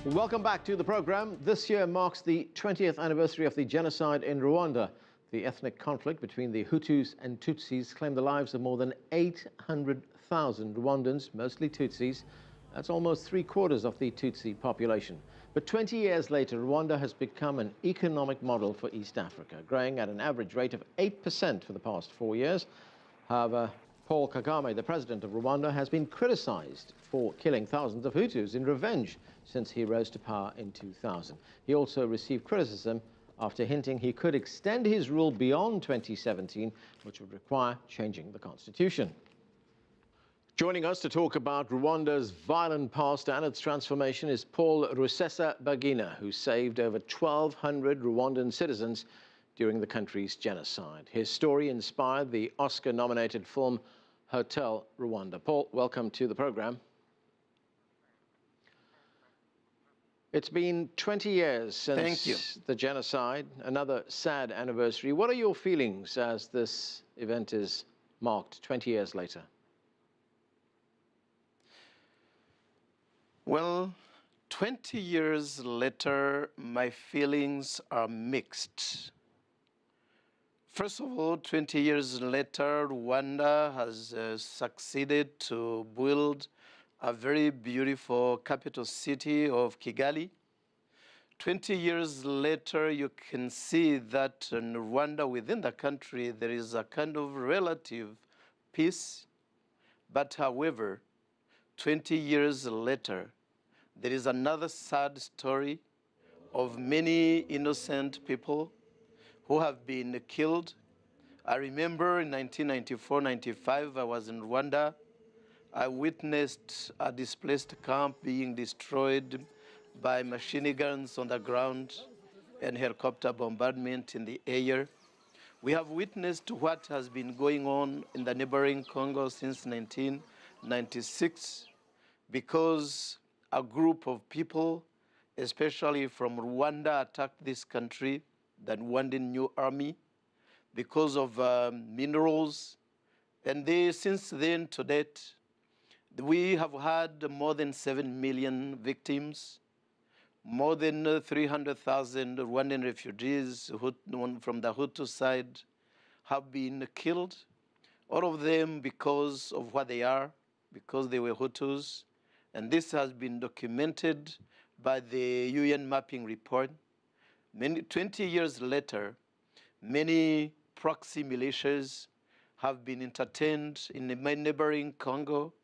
Welcome back to the program. This year marks the 20th anniversary of the genocide in Rwanda. The ethnic conflict between the Hutus and Tutsis claimed the lives of more than 800,000 Rwandans, mostly Tutsis. That's almost 3/4 of the Tutsi population. But 20 years later, Rwanda has become an economic model for East Africa, growing at an average rate of 8% for the past 4 years. However, Paul Kagame, the president of Rwanda, has been criticized for killing thousands of Hutus in revenge since he rose to power in 2000. He also received criticism after hinting he could extend his rule beyond 2017, which would require changing the constitution. Joining us to talk about Rwanda's violent past and its transformation is Paul Rusesabagina, who saved over 1,200 Rwandan citizens during the country's genocide. His story inspired the Oscar-nominated film Hotel Rwanda. Paul, welcome to the program. It's been 20 years since the genocide, another sad anniversary. What are your feelings as this event is marked 20 years later? Well, 20 years later, my feelings are mixed. First of all, 20 years later, Rwanda has succeeded to build a very beautiful capital city of Kigali. 20 years later, you can see that in Rwanda, within the country, there is a kind of relative peace. But however, 20 years later, there is another sad story of many innocent people who have been killed. I remember in 1994-95, I was in Rwanda. I witnessed a displaced camp being destroyed by machine guns on the ground and helicopter bombardment in the air. We have witnessed what has been going on in the neighboring Congo since 1996 because a group of people, especially from Rwanda, attacked this country, the Rwandan New Army, because of minerals. And since then to date, we have had more than 7 million victims, more than 300,000 Rwandan refugees from the Hutu side have been killed, all of them because of what they are, because they were Hutus. And this has been documented by the UN mapping report. 20 years later, many proxy militias have been entertained in the neighboring Congo.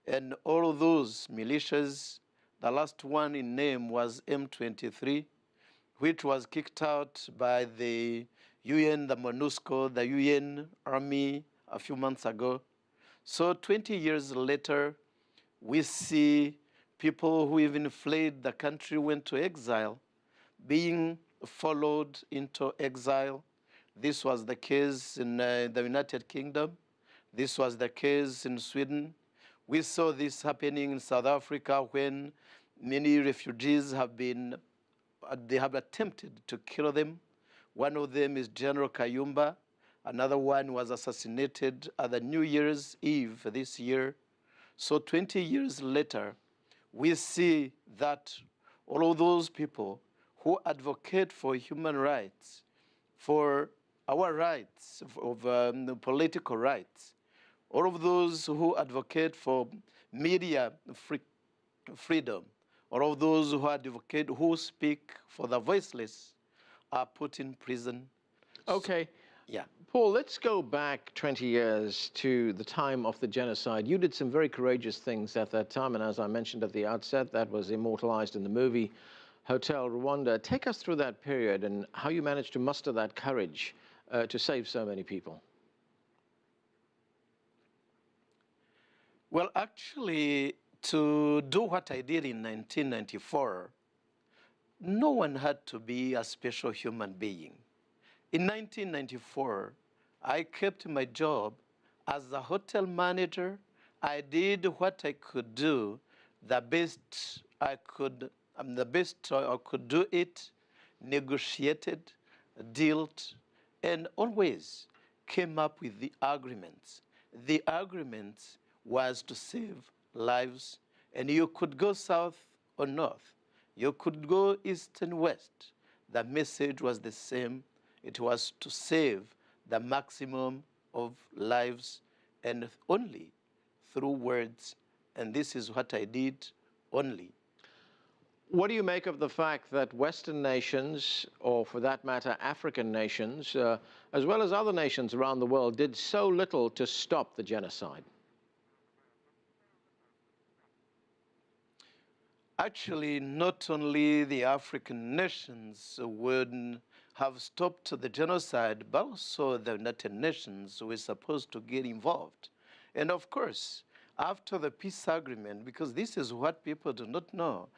And all of those militias, the last one in name was M23, which was kicked out by the UN, the MONUSCO, the UN army a few months ago. So 20 years later, we see people who even fled the country, went to exile, being followed into exile. This was the case in the United Kingdom. This was the case in Sweden. We saw this happening in South Africa when many refugees they have attempted to kill them. One of them is General Kayumba. Another one was assassinated at the New Year's Eve this year. So 20 years later, we see that all of those people who advocate for human rights, for our rights, of political rights, all of those who advocate for media freedom, all of those who advocate, who speak for the voiceless, are put in prison. Okay. Yeah. Paul, let's go back 20 years to the time of the genocide. You did some very courageous things at that time, and as I mentioned at the outset, that was immortalized in the movie Hotel Rwanda. Take us through that period and how you managed to muster that courage to save so many people. Well, actually, to do what I did in 1994, no one had to be a special human being. In 1994, I kept my job as a hotel manager. I did what I could do, the best I could do it, negotiated, dealt, and always came up with the agreements. The agreement was to save lives, and you could go south or north. You could go east and west. The message was the same. It was to save the maximum of lives, and only through words. And this is what I did only. What do you make of the fact that Western nations, or for that matter, African nations, as well as other nations around the world, did so little to stop the genocide? Actually, not only the African nations would have stopped the genocide, but also the United Nations were supposed to get involved. And of course, after the peace agreement, because this is what people do not know,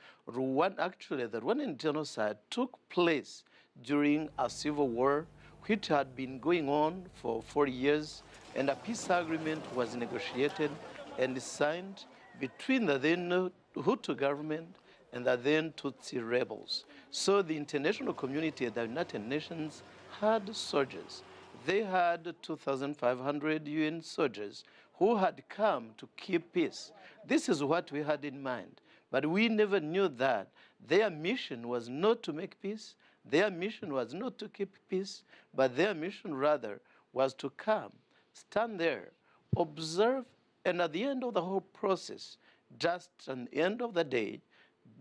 actually the Rwandan genocide took place during a civil war which had been going on for 4 years, and a peace agreement was negotiated and signed between the then Hutu government and the then Tutsi rebels. So the international community, the United Nations, had soldiers. They had 2,500 UN soldiers who had come to keep peace. This is what we had in mind. But we never knew that their mission was not to make peace, their mission was not to keep peace, but their mission rather was to come, stand there, observe, and at the end of the whole process, just at the end of the day,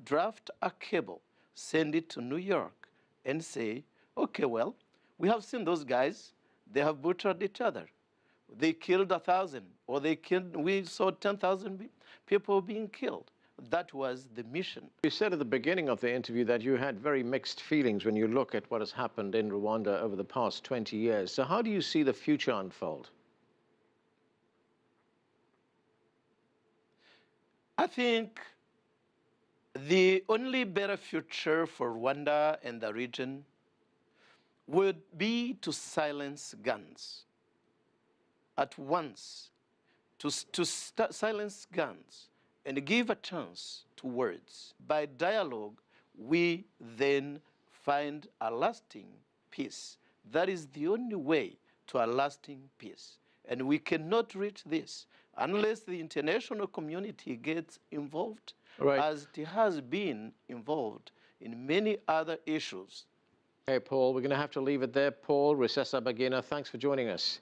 draft a cable, send it to New York, and say, okay, well, we have seen those guys, they have butchered each other. They killed 1,000, or we saw 10,000 people being killed. That was the mission. You said at the beginning of the interview that you had very mixed feelings when you look at what has happened in Rwanda over the past 20 years. So how do you see the future unfold? I think the only better future for Rwanda and the region would be to silence guns at once, to silence guns and give a chance to words. By dialogue, we then find a lasting peace. That is the only way to a lasting peace. And we cannot reach this unless the international community gets involved, right, as it has been involved in many other issues. Okay, Paul, we're going to have to leave it there. Paul Rusesabagina, thanks for joining us.